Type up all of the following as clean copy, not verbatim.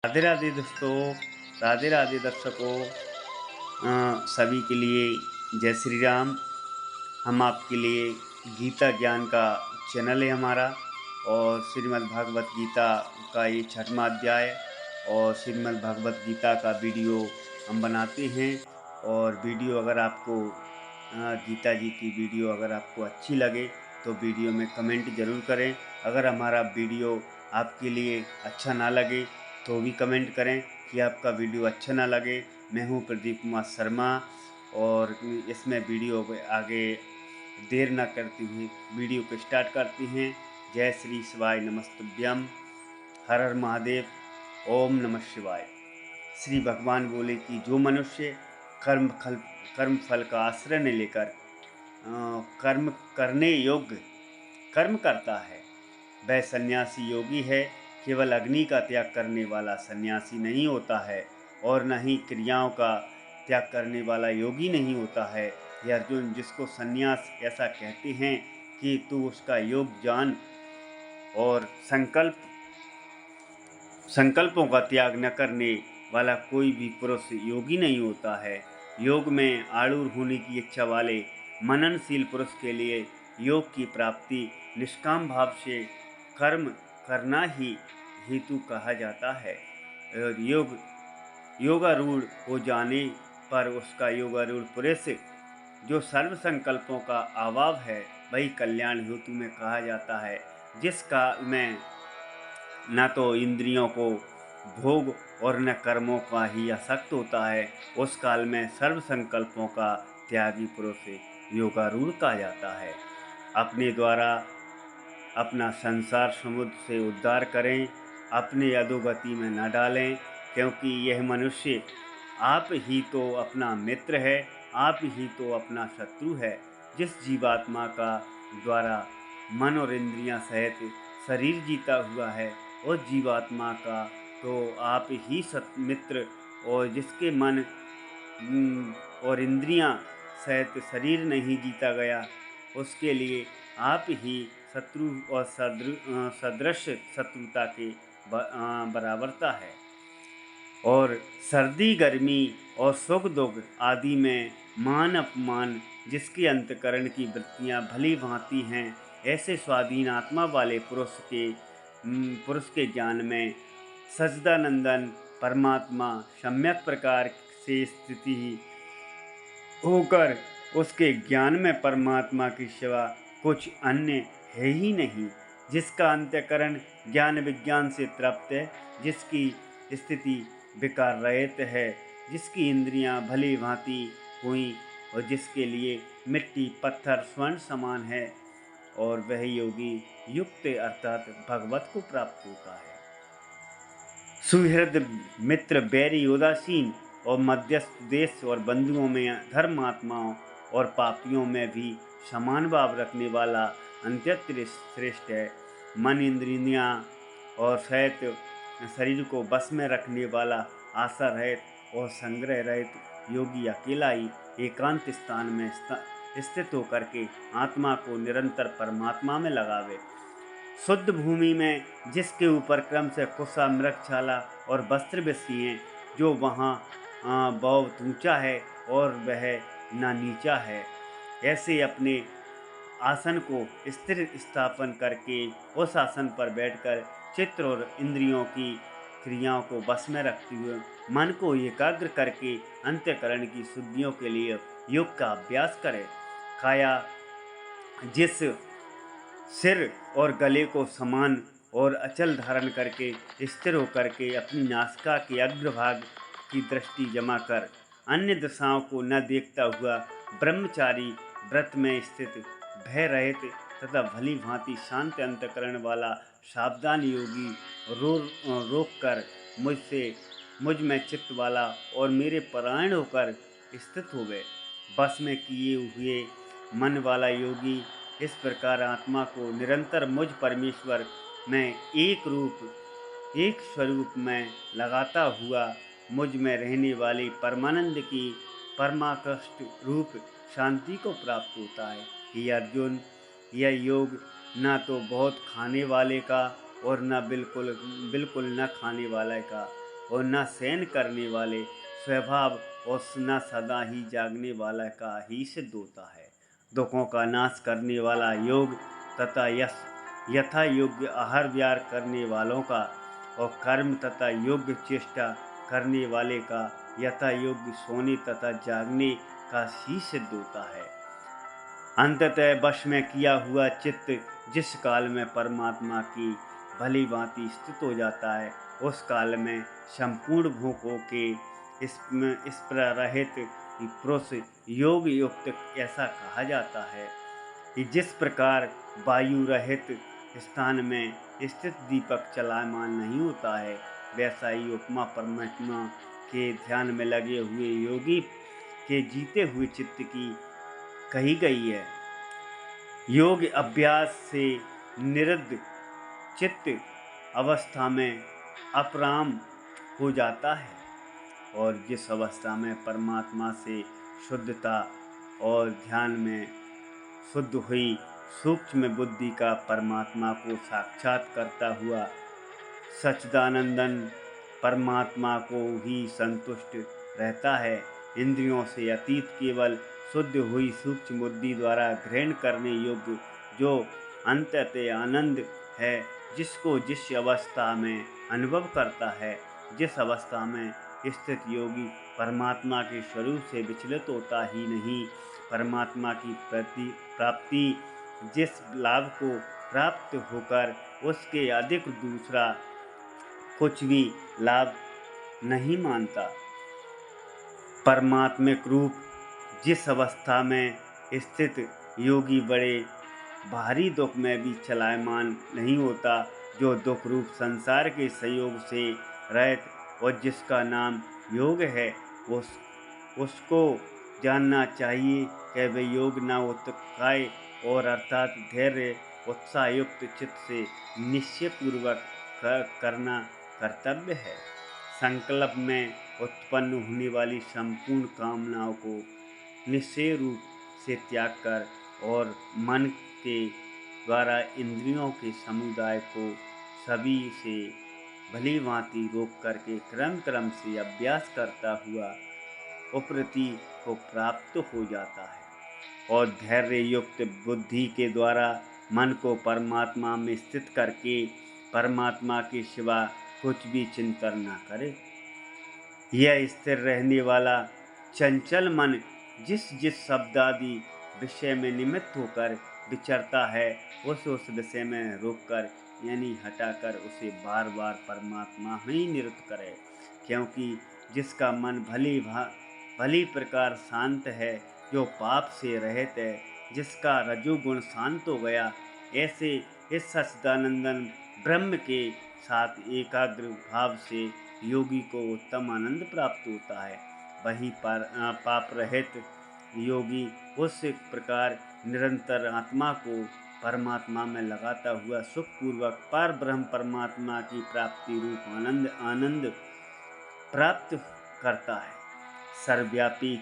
राधे राधे दोस्तों, राधे राधे दर्शकों। सभी के लिए जय श्री राम। हम आपके लिए गीता ज्ञान का चैनल है हमारा, और श्रीमद् भगवत गीता का ये 6वां अध्याय और श्रीमद् भगवत गीता का वीडियो हम बनाते हैं। और वीडियो अगर आपको गीता जी की वीडियो अगर आपको अच्छी लगे तो वीडियो में कमेंट ज़रूर करें। अगर हमारा वीडियो आपके लिए अच्छा ना लगे तो भी कमेंट करें कि आपका वीडियो अच्छा ना लगे। मैं हूँ प्रदीप कुमार शर्मा, और इसमें वीडियो को आगे देर न करते हुए वीडियो को स्टार्ट करते हैं। जय श्री शिवाय नमस्तुभ्यम। हर हर महादेव। ओम नमः शिवाय। श्री भगवान बोले कि जो मनुष्य कर्म फल का आश्रय नहीं लेकर कर्म करने योग्य कर्म करता है वह सन्यासी योगी है। केवल अग्नि का त्याग करने वाला सन्यासी नहीं होता है, और न ही क्रियाओं का त्याग करने वाला योगी नहीं होता है। ये अर्जुन, जिसको सन्यास ऐसा कहते हैं कि तू उसका योग जान, और संकल्पों का त्याग न करने वाला कोई भी पुरुष योगी नहीं होता है। योग में आरूढ़ होने की इच्छा वाले मननशील पुरुष के लिए योग की प्राप्ति निष्काम भाव से कर्म करना ही हेतु कहा जाता है। और योगारूढ़ हो जाने पर उसका योगारूढ़ पुरुष जो सर्व संकल्पों का अभाव है वही कल्याण हेतु में कहा जाता है। जिसका में न तो इंद्रियों को भोग और न कर्मों का ही आसक्त होता है, उस काल में सर्व संकल्पों का त्यागी पुरुष योगारूढ़ कहा जाता है। अपने द्वारा अपना संसार समुद्र से उद्धार करें, अपने अधोगति में न डालें, क्योंकि यह मनुष्य आप ही तो अपना मित्र है, आप ही तो अपना शत्रु है। जिस जीवात्मा का द्वारा मन और इंद्रियां सहित शरीर जीता हुआ है, उस जीवात्मा का तो आप ही मित्र, और जिसके मन और इंद्रियां सहित शरीर नहीं जीता गया, उसके लिए आप ही शत्रु और सदृश शत्रुता के बराबरता है। और सर्दी गर्मी और सुख दुख आदि में मान अपमान जिसके अंतकरण की वृत्तियां भली भांति हैं, ऐसे स्वाधीन आत्मा वाले पुरुष के ज्ञान में सच्चिदानंदन परमात्मा सम्यक प्रकार से स्थिति होकर उसके ज्ञान में परमात्मा की सिवा कुछ अन्य है ही नहीं। जिसका अंतःकरण ज्ञान विज्ञान से तृप्त है, जिसकी स्थिति विकार रहित है, जिसकी इंद्रियां भली भांति हुई, और जिसके लिए मिट्टी पत्थर स्वर्ण समान है, और वह योगी युक्त अर्थात भगवत को प्राप्त होता है। सुहृद मित्र बैरी उदासीन और मध्यस्थ देश और बंधुओं में धर्मात्माओं और पापियों में भी समान भाव रखने वाला अंत्यत्र श्रेष्ठ है। मन इंद्रियां और सहित शरीर को बस में रखने वाला आशा रहित और संग्रह रहित योगी अकेला ही एकांत स्थान में स्थित होकर के आत्मा को निरंतर परमात्मा में लगावे। शुद्ध भूमि में जिसके ऊपर क्रम से कुशा मृगछाला और वस्त्र बिछी हैं, जो वहाँ बहुत ऊंचा है और वह ना नीचा है, ऐसे अपने आसन को स्थिर स्थापन करके उस आसन पर बैठकर चित्त और इंद्रियों की क्रियाओं को बस में रखते हुए मन को एकाग्र करके अंतःकरण की शुद्धियों के लिए योग का अभ्यास करें। काया जिस सिर और गले को समान और अचल धारण करके स्थिर होकर के अपनी नासिका के अग्रभाग की दृष्टि जमा कर अन्य दिशाओं को न देखता हुआ ब्रह्मचारी व्रत में स्थित भय रहित तथा भली भांति शांत अंतकरण वाला सावधान योगी रोक कर मुझ में चित्त वाला और मेरे परायण होकर स्थित हो गए। बस में किए हुए मन वाला योगी इस प्रकार आत्मा को निरंतर मुझ परमेश्वर में एक स्वरूप में लगाता हुआ मुझ में रहने वाली परमानंद की परमाकृष्ट रूप शांति को प्राप्त होता है। ये अर्जुन, यह योग न तो बहुत खाने वाले का और न बिल्कुल न खाने वाले का और न शयन करने वाले स्वभाव और न सदा ही जागने वाला का ही सिद्ध होता है। दुखों का नाश करने वाला योग तथा यथा योग्य आहार विहार करने वालों का और कर्म तथा योग्य चेष्टा करने वाले का यथा योग्य सोने तथा जागने का ही सिद्ध होता है। अंततः वश में किया हुआ चित्त जिस काल में परमात्मा की भली भांति स्थित हो जाता है, उस काल में संपूर्ण भूखों के इस पर रहित पुरुष योग युक्त ऐसा कहा जाता है कि जिस प्रकार वायु रहित स्थान में स्थित दीपक चलायमान नहीं होता है, वैसा ही उपमा परमात्मा के ध्यान में लगे हुए योगी के जीते हुए चित्त की कही गई है। योग अभ्यास से निरुद्ध चित्त अवस्था में अपराम हो जाता है और जिस अवस्था में परमात्मा से शुद्धता और ध्यान में शुद्ध हुई सूक्ष्म बुद्धि का परमात्मा को साक्षात करता हुआ सच्चिदानंदन परमात्मा को ही संतुष्ट रहता है, इंद्रियों से अतीत केवल शुद्ध हुई सूक्ष्म बुद्धि द्वारा ग्रहण करने योग्य जो अंततः आनंद है, जिसको जिस अवस्था में अनुभव करता है, जिस अवस्था में स्थित योगी परमात्मा के स्वरूप से विचलित होता ही नहीं, परमात्मा की प्राप्ति जिस लाभ को प्राप्त होकर उसके अधिक दूसरा कुछ भी लाभ नहीं मानता, परमात्मिक रूप जिस अवस्था में स्थित योगी बड़े भारी दुख में भी चलायमान नहीं होता, जो दुख रूप संसार के सहयोग से रहित और जिसका नाम योग है, उसको जानना चाहिए कि वे योग न उत्काय और अर्थात धैर्य उत्साहयुक्त चित्त से निश्चय पूर्वक करना कर्तव्य है। संकल्प में उत्पन्न होने वाली संपूर्ण कामनाओं को निश्चय रूप से त्याग कर और मन के द्वारा इंद्रियों के समुदाय को सभी से भली भांति रोक करके क्रम से अभ्यास करता हुआ उपरति को प्राप्त हो जाता है और धैर्य युक्त बुद्धि के द्वारा मन को परमात्मा में स्थित करके परमात्मा के सिवा कुछ भी चिंतन न करे। यह स्थिर रहने वाला चंचल मन जिस शब्दादि विषय में निमित्त होकर विचरता है, उस विषय में रोककर यानी हटाकर उसे बार बार परमात्मा में ही निरुद्ध करे, क्योंकि जिसका मन भली प्रकार शांत है, जो पाप से रहित है, जिसका रजोगुण शांत हो गया, ऐसे इस सच्चिदानंदन ब्रह्म के साथ एकाग्र भाव से योगी को उत्तम आनंद प्राप्त होता है। वही पाप रहित योगी उस प्रकार निरंतर आत्मा को परमात्मा में लगाता हुआ सुखपूर्वक पर ब्रह्म परमात्मा की प्राप्ति रूप आनंद प्राप्त करता है। सर्वव्यापी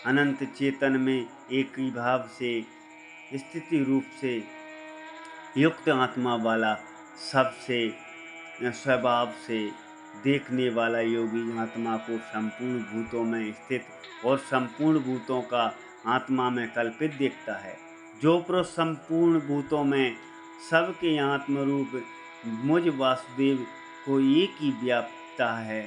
अनंत चेतन में एक ही भाव से स्थिति रूप से युक्त आत्मा वाला सबसे स्वभाव से देखने वाला योगी आत्मा को संपूर्ण भूतों में स्थित और संपूर्ण भूतों का आत्मा में कल्पित देखता है। जो पुरुष संपूर्ण भूतों में सबके आत्मरूप मुझ वासुदेव को एक ही व्याप्ता है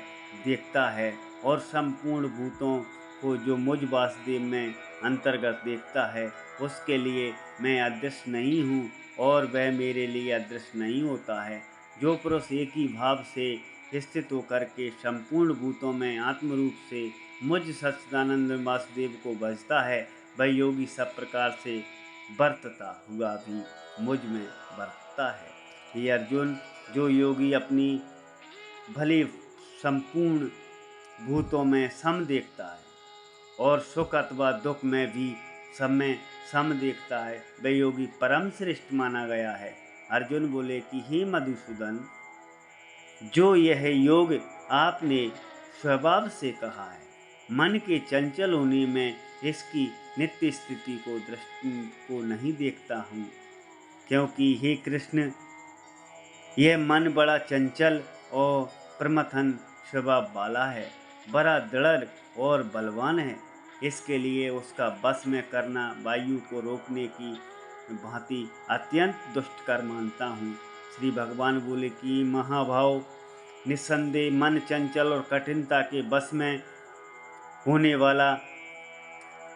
देखता है और संपूर्ण भूतों को जो मुझ वासुदेव में अंतर्गत देखता है, उसके लिए मैं अदृश्य नहीं हूँ और वह मेरे लिए अदृश्य नहीं होता है। जो पुरुष एक ही भाव से स्थित होकर के संपूर्ण भूतों में आत्मरूप से मुझ सच्चिदानंद वासुदेव को भजता है, वह योगी सब प्रकार से बरतता हुआ भी मुझ में बरतता है। ये अर्जुन, जो योगी अपनी भली संपूर्ण भूतों में सम देखता है और सुख अथवा दुख में भी सब में सम देखता है, वह योगी परम श्रेष्ठ माना गया है। अर्जुन बोले कि हे मधुसूदन, जो यह योग आपने स्वभाव से कहा है, मन के चंचल होने में इसकी नित्य स्थिति को दृष्टि को नहीं देखता हूँ, क्योंकि हे कृष्ण, यह मन बड़ा चंचल और प्रमथन स्वभाव वाला है, बड़ा दृढ़ और बलवान है। इसके लिए उसका बस में करना वायु को रोकने की भांति अत्यंत दुष्टकर मानता हूँ। श्री भगवान बोले कि महाभाव, निस्संदेह मन चंचल और कठिनता के बस में होने वाला,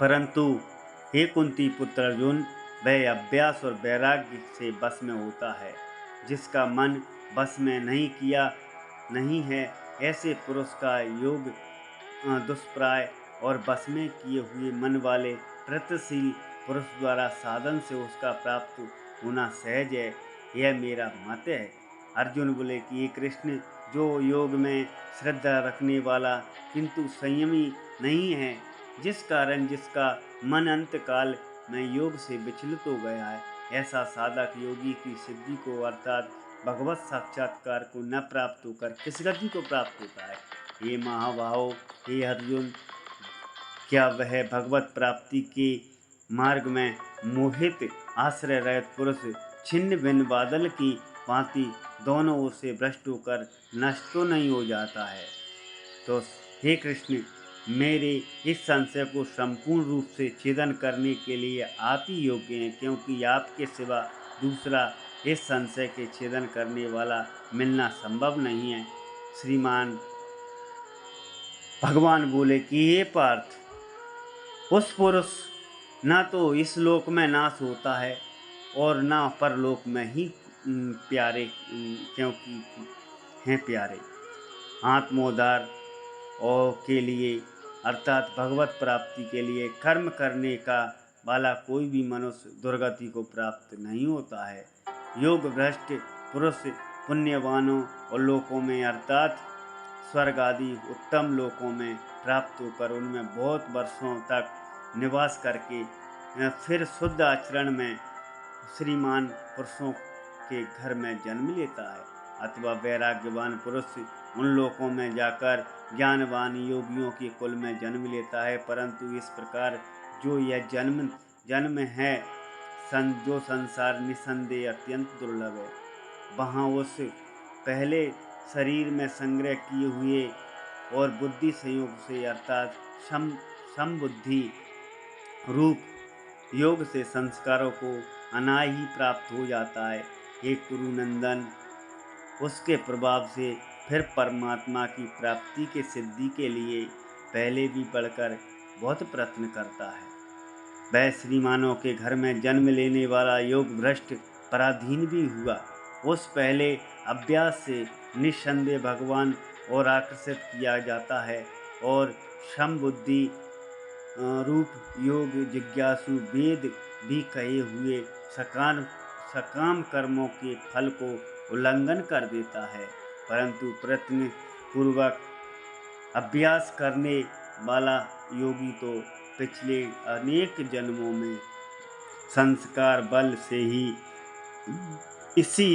परंतु हे कुंती पुत्र अर्जुन, वह अभ्यास और वैराग्य से बस में होता है। जिसका मन बस में नहीं है, ऐसे पुरुष का योग दुष्प्राय और बस में किए हुए मन वाले प्रयत्नशील पुरुष द्वारा साधन से उसका प्राप्त होना सहज है। यह मेरा मत है। अर्जुन बोले कि ये कृष्ण, जो योग में श्रद्धा रखने वाला किंतु संयमी नहीं है, जिस कारण जिसका मन अंतकाल में योग से विचलित हो गया है, ऐसा साधक योगी की सिद्धि को अर्थात भगवत साक्षात्कार को न प्राप्त होकर किस गति को प्राप्त होता है। हे महाबाहो, हे अर्जुन, क्या वह भगवत प्राप्ति के मार्ग में मोहित आश्रय रहित पुरुष छिन्न भिन्न बादल की भांति दोनों ओर से भ्रष्ट होकर नष्ट तो नहीं हो जाता है? तो हे कृष्ण, मेरे इस संशय को संपूर्ण रूप से छेदन करने के लिए आप ही योग्य हैं, क्योंकि आपके सिवा दूसरा इस संशय के छेदन करने वाला मिलना संभव नहीं है। श्रीमान भगवान बोले कि हे पार्थ, उस पुरुष ना तो इस लोक में नाश होता है और ना परलोक में ही प्यारे, क्योंकि हैं प्यारे। आत्मोद्धार और के लिए अर्थात भगवत प्राप्ति के लिए कर्म करने का वाला कोई भी मनुष्य दुर्गति को प्राप्त नहीं होता है। योग भ्रष्ट पुरुष पुण्यवानों और लोकों में अर्थात स्वर्ग आदि उत्तम लोकों में प्राप्त होकर उनमें बहुत वर्षों तक निवास करके फिर शुद्ध आचरण में श्रीमान पुरुषों के घर में जन्म लेता है। अथवा वैराग्यवान पुरुष उन लोकों में जाकर ज्ञानवान योगियों के कुल में जन्म लेता है। परंतु इस प्रकार जो यह जन्म है, जो संसार निसंदेह अत्यंत दुर्लभ है, वहाँ उस पहले शरीर में संग्रह किए हुए और बुद्धि संयोग से अर्थात समबुद्धि रूप योग से संस्कारों को अनाय ही प्राप्त हो जाता है। हे कुरुनंदन, उसके प्रभाव से फिर परमात्मा की प्राप्ति के सिद्धि के लिए पहले भी बढ़कर बहुत प्रयत्न करता है। वह श्रीमानों के घर में जन्म लेने वाला योग भ्रष्ट पराधीन भी हुआ। उस पहले अभ्यास से निस्संदेह भगवान और आकर्षित किया जाता है और समबुद्धि रूप योग जिज्ञासु वेद भी कहे हुए सकाम कर्मों के फल को उल्लंघन कर देता है। परंतु प्रयत्न पूर्वक अभ्यास करने वाला योगी तो पिछले अनेक जन्मों में संस्कार बल से ही इसी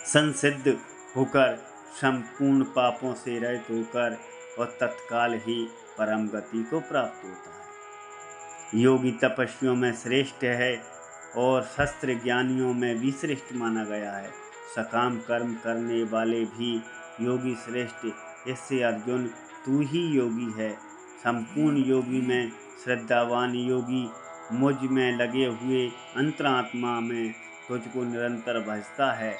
संसिद्ध होकर संपूर्ण पापों से रहित होकर और तत्काल ही परम गति को प्राप्त होता है। योगी तपस्वियों में श्रेष्ठ है और शस्त्र ज्ञानियों में भी श्रेष्ठ माना गया है। सकाम कर्म करने वाले भी योगी श्रेष्ठ। इससे अर्जुन, तू ही योगी है। संपूर्ण योगी में श्रद्धावान योगी मुझ में लगे हुए अंतरात्मा में तुझको निरंतर भजता है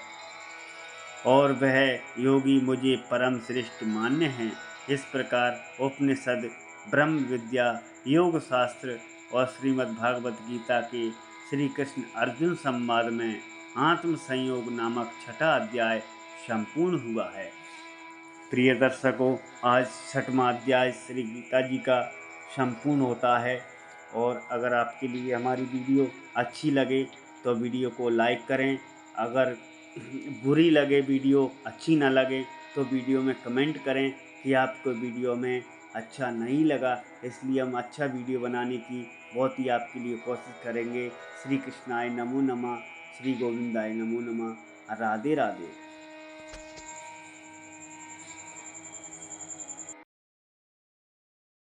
और वह योगी मुझे परम श्रेष्ठ मान्य है। इस प्रकार उपनिषद, ब्रह्म विद्या, योग शास्त्र और श्रीमद् भागवत गीता के श्री कृष्ण अर्जुन संवाद में आत्म संयोग नामक छठा अध्याय संपूर्ण हुआ है। प्रिय दर्शकों, आज छठवां अध्याय श्री गीता जी का संपूर्ण होता है और अगर आपके लिए हमारी वीडियो अच्छी लगे तो वीडियो को लाइक करें। अगर बुरी लगे, वीडियो अच्छी ना लगे, तो वीडियो में कमेंट करें कि आपको वीडियो में अच्छा नहीं लगा। इसलिए हम अच्छा वीडियो बनाने की बहुत ही आपके लिए कोशिश करेंगे। श्री कृष्णाय नमो नमः, श्री गोविंदाय नमो नमः। राधे राधे।